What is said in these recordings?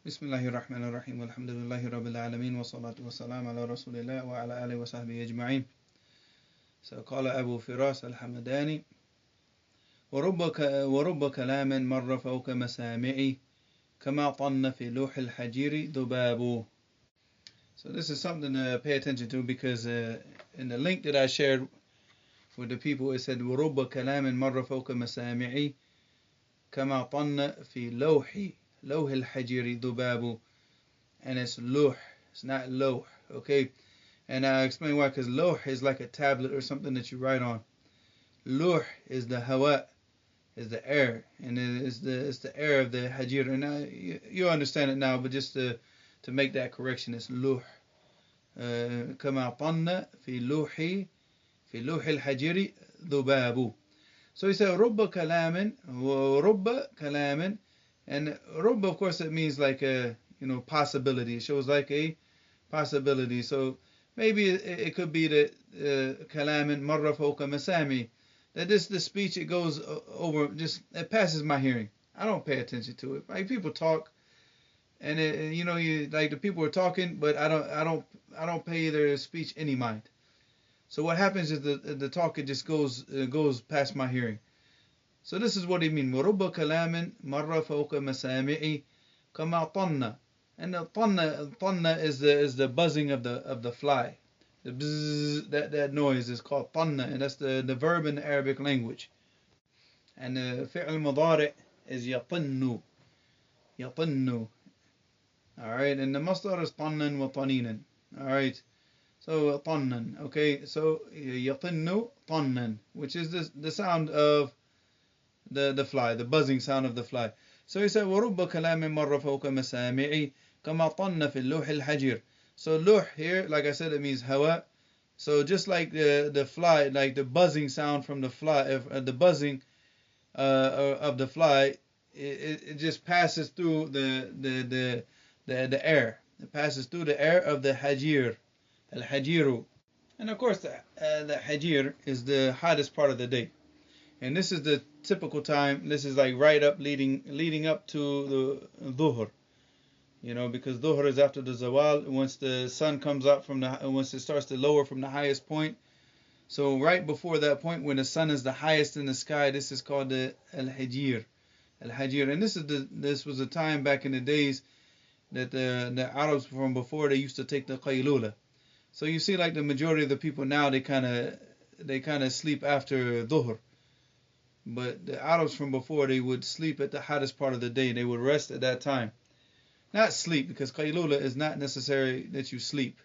Bismillahir Rahmanir Rahim. Alhamdulillahi Rabbil Alameen. Wa salatu wa salam ala Rasulillah wa ala alihi wa sahbihi ajma'in. So, قال أبو فراس الحمداني ورب كلام مر فوق مسامعي كما طن في لوح الحجير ذباب. So this is something to pay attention to, because in the link that I shared with the people, it said ورب كلام مر فوق مسامعي كما طن في لوح الحجير ذباب. And it's luh, it's not loh, okay? And I'll explain why, because loh is like a tablet or something that you write on. Luh is the hawa, is the air, and it's the air of the hajir. And you'll understand it now, but just to make that correction, it's luh. كما طن في لوح الحجر ذباب. So he said رب كلام ورب كلام, and رب, of course, it means like a possibility. It shows like a possibility. So maybe it could be that كلام مر فوق مسامعي, that the speech, it goes over, just it passes my hearing. I don't pay attention to it. Like, people talk, and you like, the people are talking, but I don't pay their speech any mind. So what happens is the talk, it just goes past my hearing. So this is what he means. ورب كلام مر فوق مسامعي كما طن. And the tanna is the buzzing of the fly. The bzzz, that noise is called tanna, and that's the verb in the Arabic language. And the fi'l mudari' is yatinnu. Alright, and the masdar is tannan wa taninan. Alright, so tannan, okay, so yatinnu tannan, which is the sound of the fly, the buzzing sound of the fly. So he said, وَرُبَّ كَلَامٍ مَرَّ فَوْقَ مَسَامِعِ كَمَا طَنَّ فِي اللُّوحِ الْحَجِرِ. So luh here, like I said, it means hawa. So just like the fly, like the buzzing sound from the fly, the buzzing of the fly, it just passes through the air. It passes through the air of the hajir, al-hajiru. And of course, the hajir is the hottest part of the day. And this is the typical time. This is like right up, leading up to the dhuhr. Because dhuhr is after the zawal, once the sun comes up once it starts to lower from the highest point. So right before that point, when the sun is the highest in the sky, this is called the al-hajir. Al-hajir. And this was a time back in the days that the Arabs from before, they used to take the qaylula. So you see, like, the majority of the people now, they kind of sleep after dhuhr. But the Arabs from before, they would sleep at the hottest part of the day. They would rest at that time. Not sleep, because qaylula is not necessary that you sleep.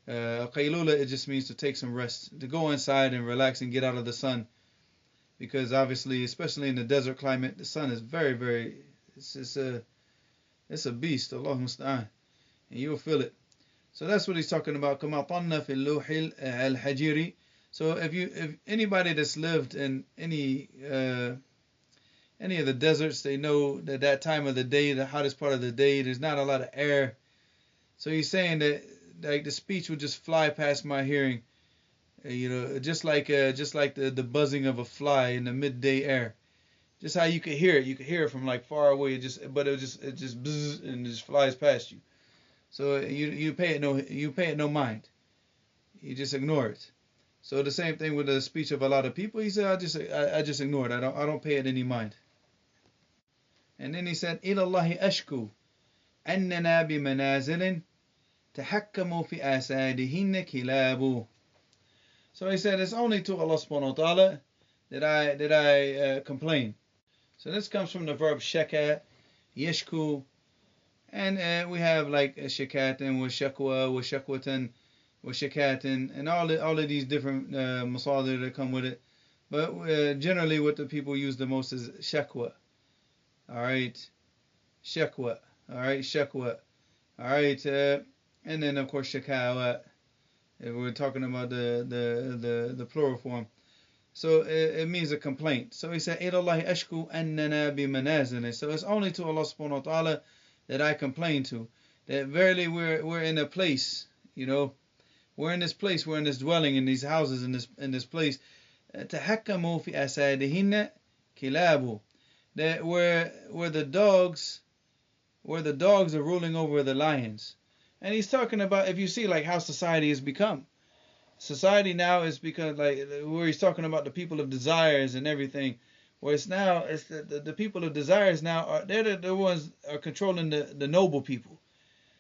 Qaylula, it just means to take some rest, to go inside and relax and get out of the sun. Because obviously, especially in the desert climate, the sun is very, very, it's a beast, Allah musta'an. And you'll feel it. So that's what he's talking about. كَمَا طَنَّ فِي اللُّوحِ الْحَجِيرِ. So if anybody that's lived in any of the deserts, they know that time of the day, the hottest part of the day, there's not a lot of air. So he's saying that, like, the speech would just fly past my hearing, just like the buzzing of a fly in the midday air. Just how you could hear it from like far away. It just buzz, and just flies past you. So you pay it no mind. You just ignore it. So the same thing with the speech of a lot of people. He said, I just ignore it. I don't pay it any mind. And then he said, إِلَى اللَّهِ أَشْكُو أَنَّنَا بِمَنَازِلٍ تَحَكَّمُوا فِي آسَادِهِنَّ كِلَابُ. So he said, it's only to Allah subhanahu wa ta'ala that I complain. So this comes from the verb shaka, yashku, and we have like shakatin, wa shakwa, wa shakwatan, wa shakatin, and all of these different masadir that come with it. But generally what the people use the most is shakwa. Alright, shakwa. Alright, shakwa. Alright, and then of course shakawa, if we're talking about the plural form. So it means a complaint. So he said, إِلَى اللَّهِ أَشْكُو أَنَّنَا بِمَنَازِلٍ. So it's only to Allah subhanahu wa ta'ala that I complain to. That verily we're in a place, we're in this place, we're in this dwelling, in these houses, in this place. تَحَكَّمُوا فِي أَسَادِهِنَّ كِلَابُ. That where the dogs where the dogs are ruling over the lions. And he's talking about, if you see like how society has become. Society now is because like where he's talking about the people of desires and everything, where it's the people of desires now are they're the ones are controlling the noble people.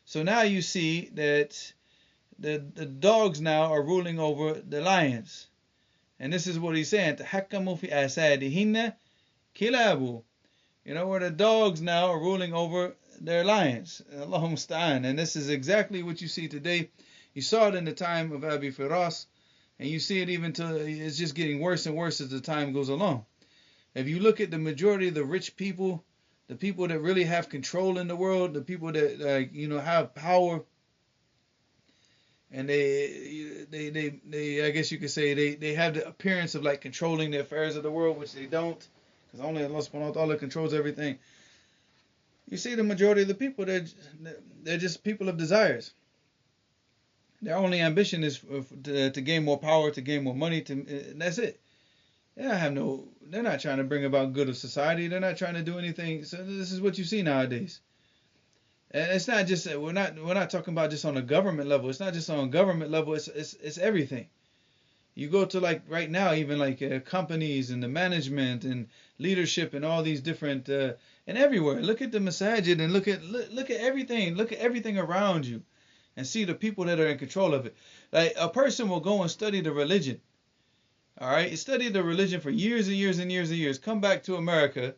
So now you see that the dogs now are ruling over the lions. And this is what he's saying. تحكموا في أسادهن كلاب. You know, where the dogs now are ruling over their lions. Allahumma musta'an. And this is exactly what you see today. You saw it in the time of Abi Firaas, and you see it even till it's just getting worse and worse as the time goes along. If you look at the majority of the rich people, the people that really have control in the world, the people that have power, and they I guess you could say they have the appearance of like controlling the affairs of the world, which they don't, because only Allah subhanahu wa ta'ala controls everything. You see the majority of the people, they're just people of desires. Their only ambition is to gain more power, to gain more money, and that's it. They're not trying to bring about good of society. They're not trying to do anything. So this is what you see nowadays. And it's not just we're not talking about just on a government level. It's not just on a government level. It's everything. You go to like right now, even like companies and the management and leadership and all these different and everywhere. Look at the masajid and look at everything. Look at everything around you, and see the people that are in control of it. Like a person will go and study the religion. All right, study the religion for years and years and years and years. Come back to America,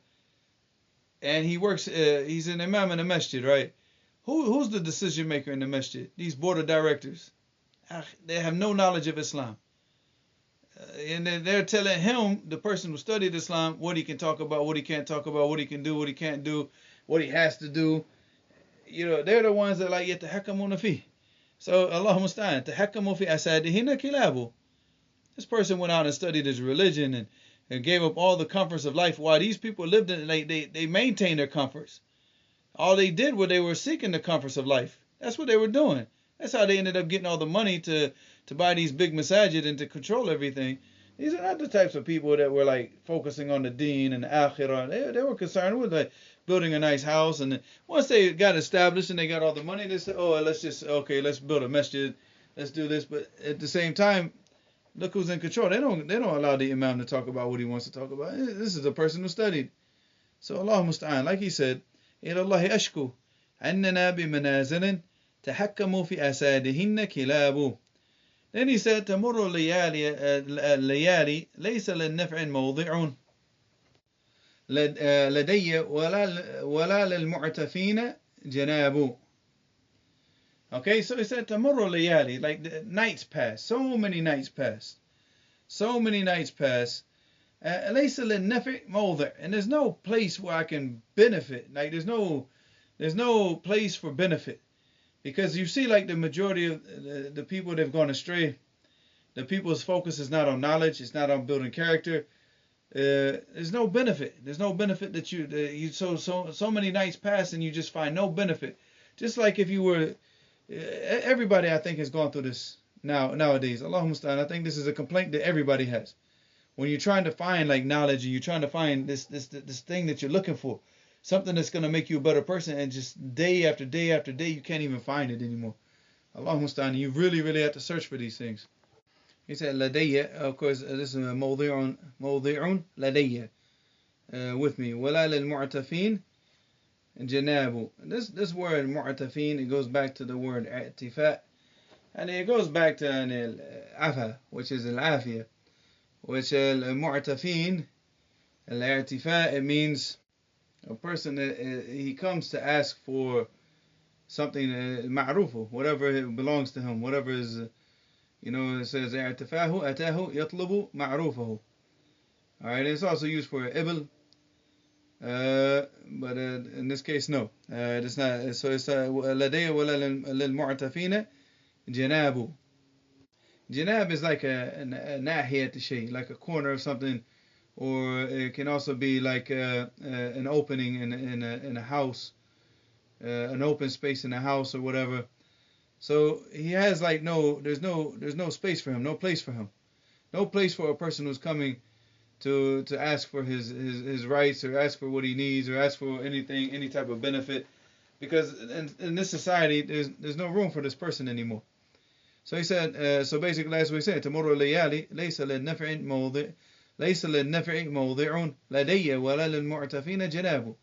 and he works. He's an imam in a masjid, right? Who's the decision maker in the masjid? These board of directors. They have no knowledge of Islam. And they're telling him, the person who studied Islam, what he can talk about, what he can't talk about, what he can do, what he can't do, what he has to do. They're the ones that like يتحكمون فيه. So Allah musta'an, تحكموا في أسادهن كلاب. This person went out and studied his religion and gave up all the comforts of life. While these people lived in, they maintained their comforts. All they did was they were seeking the comforts of life. That's what they were doing. That's how they ended up getting all the money to buy these big masajid and to control everything. These are not the types of people that were like focusing on the deen and the akhirah. They were concerned with like building a nice house. And then once they got established and they got all the money, they said, oh, let's build a masjid. Let's do this. But at the same time, look who's in control. They don't allow the imam to talk about what he wants to talk about. This is the person who studied. So Allah musta'an, like he said, إلى الله أشكو أننا بمنازل تحكموا في أسادهن كلاب. Then he said تمر الليالي ليس للنفع موضع لدي ولا للمعتفين جناب. Okay, so he said تمر الليالي, like the nights pass. So many nights pass. ليس للنفع موضع, and there's no place where I can benefit. Like there's no place for benefit, because you see like the majority of the people that have gone astray, the people's focus is not on knowledge, it's not on building character. There's no benefit. There's no benefit that you so many nights pass and you just find no benefit. Just like if you were, everybody I think has gone through this nowadays. Allahumma musta'an. I think this is a complaint that everybody has. When you're trying to find like knowledge and you're trying to find this thing that you're looking for, something that's going to make you a better person, and just day after day after day you can't even find it anymore. Allahumma musta'an. You really have to search for these things. He said لدي, of course this is موضع لدي, with me. ولا للمعتفين جناب. This word معتفين, it goes back to the word اعتفاء, and it goes back to العفا, which is العافية. Which المعتفين, الاعتفاء, it means a person that he comes to ask for something معروفه, whatever belongs to him, whatever is, it says اعتفاه أتاه يطلب معروفه. Alright, it's also used for ibl, but in this case no, it's not. So it's لدي ولا للمعتفين جناب. Janab is like a nahiyat shay, like a corner of something, or it can also be like an opening in a house, an open space in a house or whatever. So he has like there's no space for him, no place for him, no place for a person who's coming to ask for his rights, or ask for what he needs, or ask for anything, any type of benefit. because in this society there's no room for this person anymore. So he said, so basically that's what he said. تمر الليالي ليس للنفع موضع ليس للنفع موضع لدي ولا للمعتفين جنابه.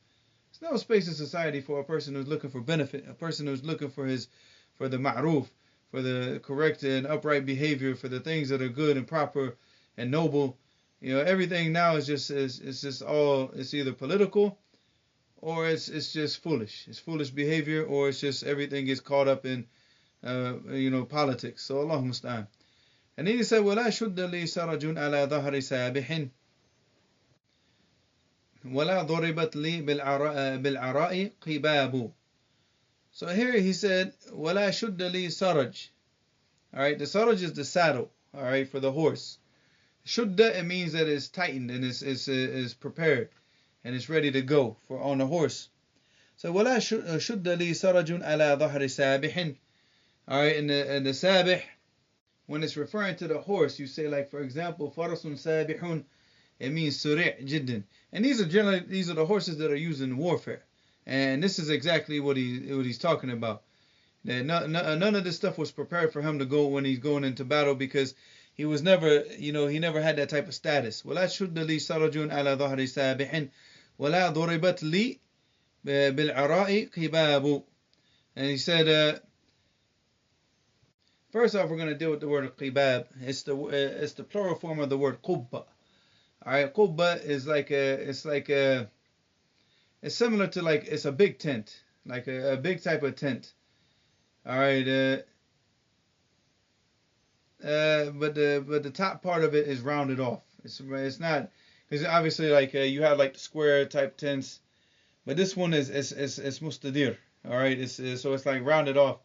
There's no space in society for a person who's looking for benefit, a person who's looking for the ma'ruf, for the correct and upright behavior, for the things that are good and proper and noble. Everything now is just it's either political or it's just foolish. It's foolish behavior, or it's just everything gets caught up in politics. So Allah musta'an. And then he said, وَلَا شُدَّ لِي سَرَجٌ عَلَى ظَهْرِ سَابِحٍ وَلَا ضُرِبَتْ لِي بِالْعَرَاءِ قِبَابُ. So here he said, وَلَا شُدَّ لِي سَرَج. Alright, the saraj is the saddle, alright, for the horse. Shudda, it means that it's tightened and it's prepared and it's ready to go on the horse. So وَلَا شُدَّ لِي سَرَجٌ عَلَى ظَهْرِ سَابِحٍ. Alright, and the sabih, when it's referring to the horse, you say, like, for example, farasun sabihun, it means suri' jiddan. And these are the horses that are used in warfare. And this is exactly what he's talking about. That none of this stuff was prepared for him to go when he's going into battle, because he was never, he never had that type of status. وَلَا شُدَّ لِي سَرَجٌ عَلَى ظَهْرِ سَابِحٍ وَلَا ضُرِبَتْ لِي بِالْعَرَاءِ قِبَابُ. And he said, first off, we're going to deal with the word qibab. It's the plural form of the word qubba. Alright, qubba is it's similar to, like, it's a big tent, like a big type of tent. Alright, but the top part of it is rounded off. It's not, because obviously, like, you have, like, the square type tents, but this one is mustadir. Alright, so it's like rounded off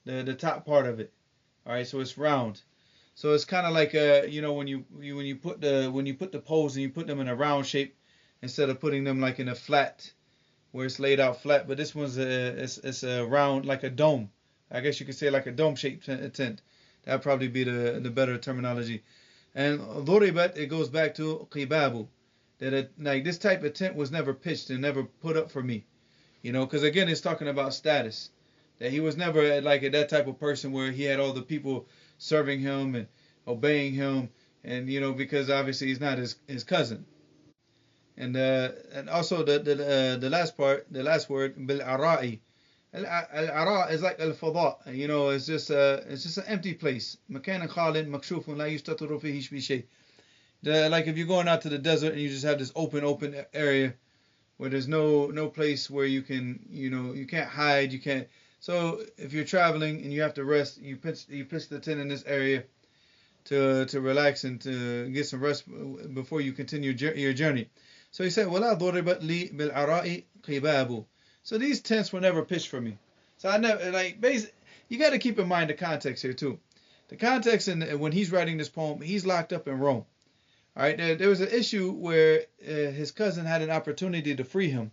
the top part of it. Alright, so it's round. So it's kind of like when you put the poles and you put them in a round shape instead of putting them like in a flat where it's laid out flat. But this one's it's a round, like a dome. I guess you could say like a dome shaped tent. That'd probably be the better terminology. And dhuribat, it goes back to qibabu, that like this type of tent was never pitched and never put up for me, because again it's talking about status. That he was never like that type of person where he had all the people serving him and obeying him, and because obviously he's not his cousin. And also the last part, the last word, bil ara'i. Al-ara is like al-fada. It's just an empty place. مكان خال مكشوف لا يستتر فيه بشيء. Like if you're going out to the desert and you just have this open area where there's no place where you can you can't hide, you can't. So if you're traveling and you have to rest, you pitch the tent in this area to relax and to get some rest before you continue your journey. So he said, وَلَا ضُرِبَتْ لِي بِالْعَرَاءِ قِبَابُ. So these tents were never pitched for me. So I never, you got to keep in mind the context here too. The context when he's writing this poem, he's locked up in Rome. All right, there was an issue where his cousin had an opportunity to free him.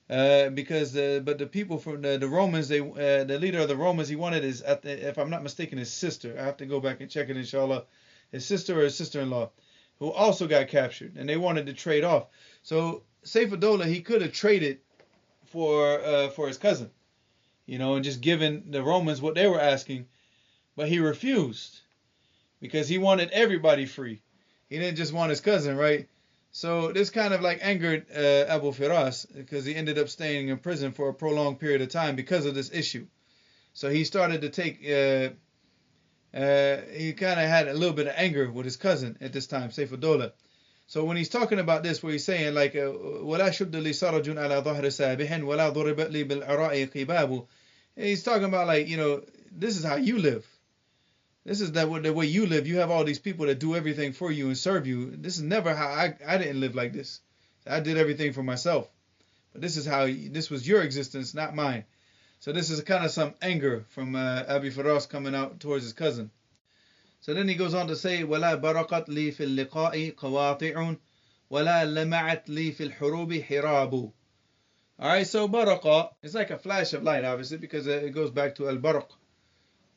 Because the people from the Romans, the leader of the Romans, he wanted if I'm not mistaken, his sister. I have to go back and check it, inshallah. His sister or his sister-in-law, who also got captured, and they wanted to trade off. So Saif-ud-Dawla, he could have traded for his cousin, and just given the Romans what they were asking, but he refused because he wanted everybody free. He didn't just want his cousin, right? So this kind of like angered Abu Firaas, because he ended up staying in prison for a prolonged period of time because of this issue. So he started to take, he kind of had a little bit of anger with his cousin at this time, Saif-ud-Dawla. So when he's talking about this, where he's saying like, وَلَا شُدَّ لِي سَرَجٌ عَلَى ظَهْرِ سَابِحٍ وَلَا ضُرِبَتْ لِي بِالْعَرَاءِ قِبَابُ. He's talking about like, this is how you live. This is the way you live. You have all these people that do everything for you and serve you. This is never how I didn't live like this. I did everything for myself. But this was your existence, not mine. So this is kind of some anger from Abi Firaas coming out towards his cousin. So then he goes on to say, وَلَا بَرَقَتْ لِي فِي اللِّقَاءِ قَوَاطِعٌ وَلَا لَمَعَتْ لِي فِي الْحُرُوبِ حِرَابُ. Alright, so baraqa, it's like a flash of light, obviously, because it goes back to al-baraq,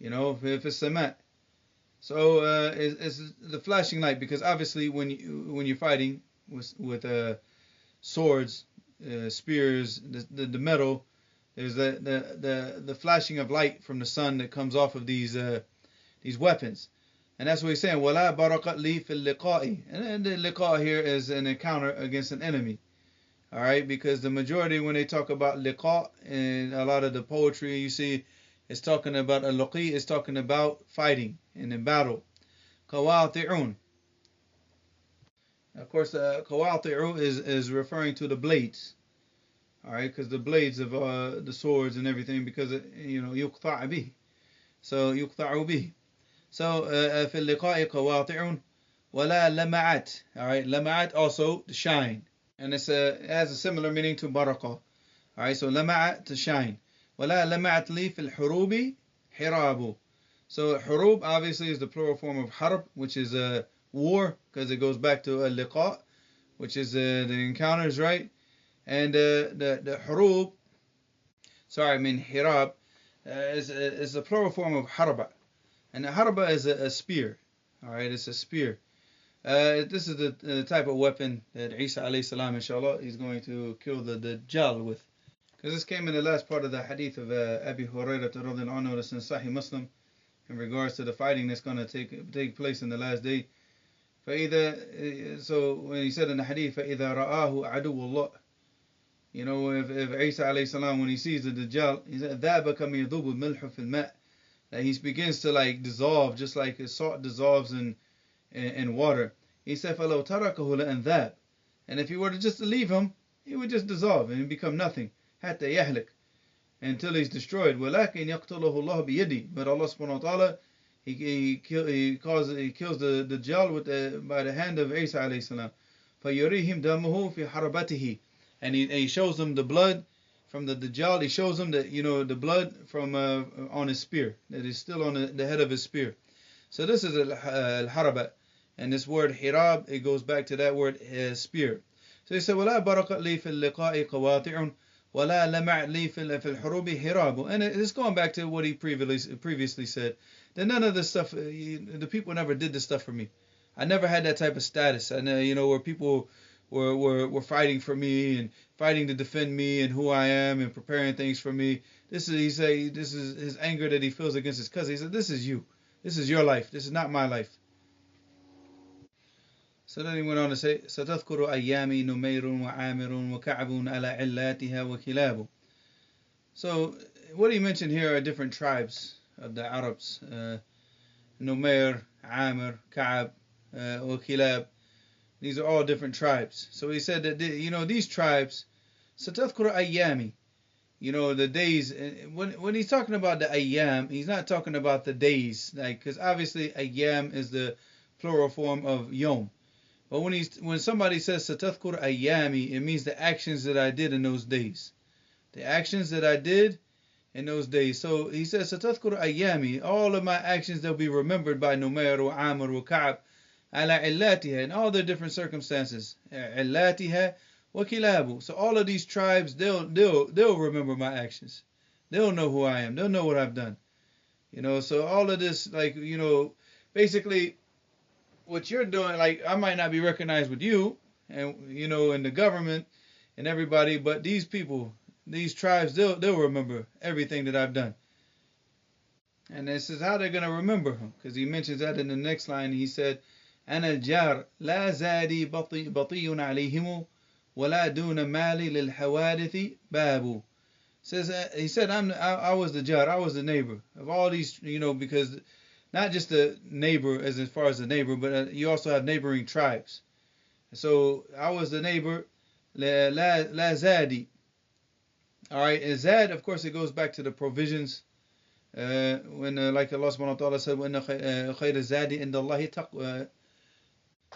if it's samat. So it's the flashing light, because obviously when you're fighting with swords, spears, the metal, There's the flashing of light from the sun that comes off of these weapons. And that's what he's saying. وَلَا بَرَقَتْ لِي فِي اللِّقَاءِ. And the liqa here is an encounter against an enemy. All right, because the majority, when they talk about liqa in a lot of the poetry you see, it's talking about a luqi, it's talking about fighting and in battle. Qawati'un. Of course, qawati'u is referring to the blades. All right, because the blades of the swords and everything, because yuqta' bih. So yuqta'u bih. So في اللقاء قواطع ولا لمعت. All right, لمعت also to shine. And it has a similar meaning to baraka. Alright, so لمعت to shine. ولا لمعت لي في الحروب حراب. So حروب obviously is the plural form of harb, which is a war, because it goes back to اللقاء, which is the encounters, right? And the حروب, حراب is the plural form of harba. And a harba is a spear. Alright, it's a spear. This is the type of weapon that Isa alayhi salam, inshallah, he's going to kill the Dajjal with. Because this came in the last part of the hadith of Abi Hurairah radhiyallahu anhu, that's in Sahih Muslim, in regards to the fighting that's going to take place in the last day. So when he said in the hadith, فَإِذَا رَآهُ عَدُوُّ اللَّهِ, if Isa alayhi salam, when he sees the Dajjal, he said, ذَابَ كَمَ يَذُوبُ الْمِلْحُ فِي الْمَاءِ, that he begins to dissolve, just like salt dissolves in water. He said, فَلَوْ تَرَكَهُ لَأَنْذَابَ. And if you were to just leave him, he would just dissolve and become nothing. حَتَّى يَهْلِكَ, until he's destroyed. وَلَكِنْ يَقْتُلُهُ اللَّهُ بِيَدِهِ. But Allah subhanahu wa ta'ala, he kills the Dajjal by the hand of Isa alayhi salam. فَيُرِيهِمْ دَمُهُ فِي حَرَبَتِهِ. And he shows them the blood from the Dajjal. He shows them that, the blood from on his spear, that is still on the head of his spear. So this is al-harabat. And this word hirab, it goes back to that word spear. So he said, وَلَا بَرَقَ لِي فِي اللِّقَاءِ قَوَاطِعٌ وَلَا لَمَعْ لِي فِي الْحُرُوبِ حِرَابٌ. And it's going back to what he previously said, that none of this stuff, the people never did this stuff for me. I never had that type of status. I know, where people were fighting for me and fighting to defend me and who I am and preparing things for me. This is his anger that he feels against his cousin. He said, this is you. This is your life. This is not my life. So then he went on to say, سَتَذْكُرُ أَيَّامِي نُمَيْرٌ وَعَامِرٌ وَكَعْبٌ عَلَى عِلَّاتِهَا وَكِلَابٌ. So what he mentioned here are different tribes of the Arabs. Numair, Amir, Ka'ab, Kilab. These are all different tribes. So he said that, these tribes, سَتَذْكُرُ أَيَّامِي, the days. When he's talking about the ayyam, he's not talking about the days, because obviously ayyam is the plural form of yom. But when somebody says satadhkur ayyami, it means the actions that I did in those days. The actions that I did in those days. So he says satadhkur ayyami, all of my actions, they'll be remembered by Numair wa Amr wa Ka'ab ala illatiha, in all their different circumstances. Illatiha wa kilabu. So all of these tribes, they'll remember my actions. They'll know who I am. They'll know what I've done. So all of this, basically, what you're doing, I might not be recognized with you and in the government and everybody, but these people, these tribes, they'll remember everything that I've done. And this is how they're going to remember him, because he mentions that in the next line. He said, أنا الجار لا زادي بطي عليهم ولا دون مالي للحوادث باب. He said, I was the jar, I was the neighbor of all these, because not just the neighbor as far as the neighbor, but you also have neighboring tribes. So I was the neighbor, la zadi. All right, and zad, of course, it goes back to the provisions. When like Allah subhanahu wa ta'ala said, وَإِنَّ خَيْرَ الزَّادِ عِنْدَ اللَّهِ تَقْوَى.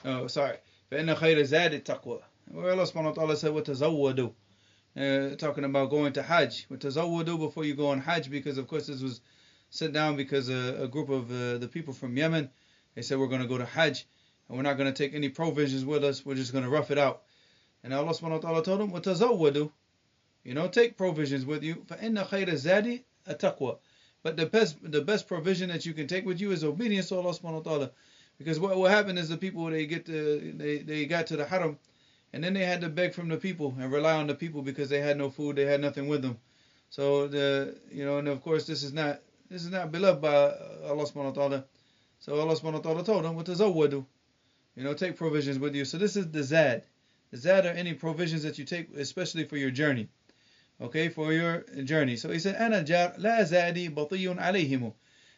Oh, sorry. فَإِنَّ خَيْرَ الزَّادِ التَّقْوَى. Where Allah subhanahu wa ta'ala said, وَتَزَوَّدُوا. Talking about going to Hajj. وَتَزَوَّدُوا, before you go on Hajj, because of course this was sit down because a group of the people from Yemen, they said, we're going to go to Hajj and we're not going to take any provisions with us, we're just going to rough it out. And Allah subhanahu wa ta'ala told them, وَتَزَوَّدُوا, take provisions with you. فَإِنَّ خَيْرَ الزَّادِ التَّقْوَى. But the best provision that you can take with you is obedience to Allah subhanahu wa ta'ala. Because what happened is the people, they got to the haram, and then they had to beg from the people and rely on the people because they had no food, they had nothing with them. So and of course this is not beloved by Allah subhanahu wa ta'ala. So Allah subhanahu wa ta'ala told him, وَتَزَوَّدُوا, take provisions with you. So this is the zad. The zad are any provisions that you take, especially for your journey. Okay, for your journey. So he said, أَنَا جَارْ لَا زَادِي بَطِيٌّ عَلَيْهِمُ,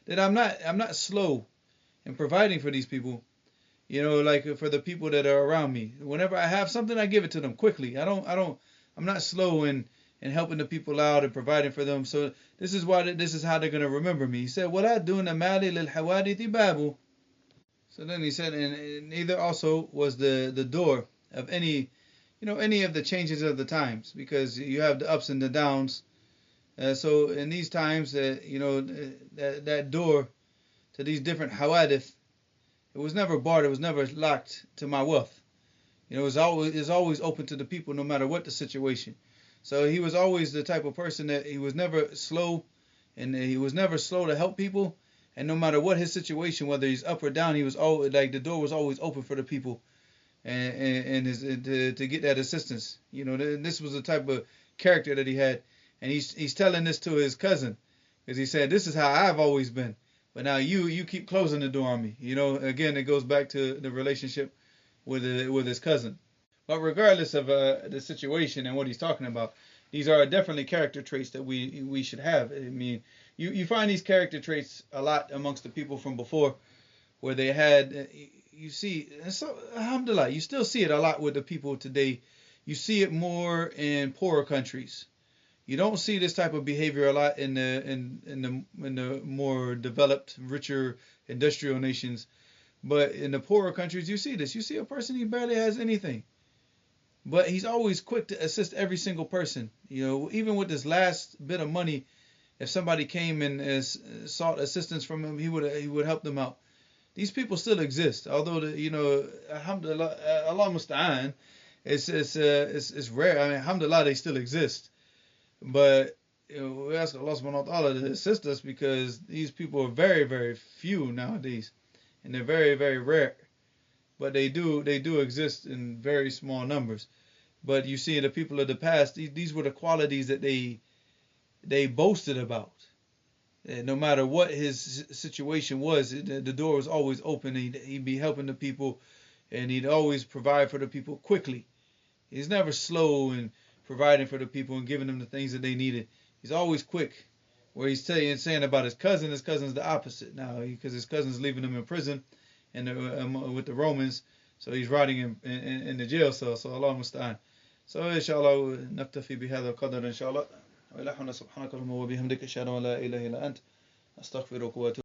that I'm not slow in providing for these people. Like for the people that are around me. Whenever I have something, I give it to them quickly. I'm not slow in helping the people out and providing for them. So this is how they're gonna remember me. He said, وَلَا دُونَ مَالِ لِلْحَوَادِثِ بَابُ. So then he said, and neither also was the door of any of the changes of the times, because you have the ups and the downs. So in these times, that door to these different hawadith, it was never barred, it was never locked to my wealth. It was always open to the people, no matter what the situation. So he was always the type of person that he was never slow, and he was never slow to help people. And no matter what his situation, whether he's up or down, he was always like the door was always open for the people, to get that assistance. This was the type of character that he had, and he's telling this to his cousin, because he said, "This is how I've always been, but now you keep closing the door on me." Again, it goes back to the relationship with his cousin. But regardless of the situation and what he's talking about, these are definitely character traits that we should have. I mean, you find these character traits a lot amongst the people from before, where they had, you see, and so alhamdulillah, you still see it a lot with the people today. You see it more in poorer countries. You don't see this type of behavior a lot in the more developed, richer industrial nations. But in the poorer countries, you see this. You see a person, he barely has anything, but he's always quick to assist every single person. Even with this last bit of money, if somebody came and sought assistance from him, he would help them out. These people still exist, although alhamdulillah, Allah musta'an, it's rare. I mean, alhamdulillah, they still exist. But we ask Allah subhanahu wa ta'ala to assist us, because these people are very, very few nowadays, and they're very, very rare. But they do exist in very small numbers. But you see, the people of the past, these were the qualities that they boasted about. And no matter what his situation was, the door was always open. He'd be helping the people, and he'd always provide for the people quickly. He's never slow in providing for the people and giving them the things that they needed. He's always quick. Where he's saying about his cousin's the opposite now, because his cousin's leaving him in prison, and with the Romans, so he's rotting in the jail cell. So Allah musta'an. So inshallah نكتفي بهذا القدر إن شاء الله. وإلى هنا سبحانك اللهم وبحمدك أشهد أن لا إله إلا أنت أستغفرك وأتوب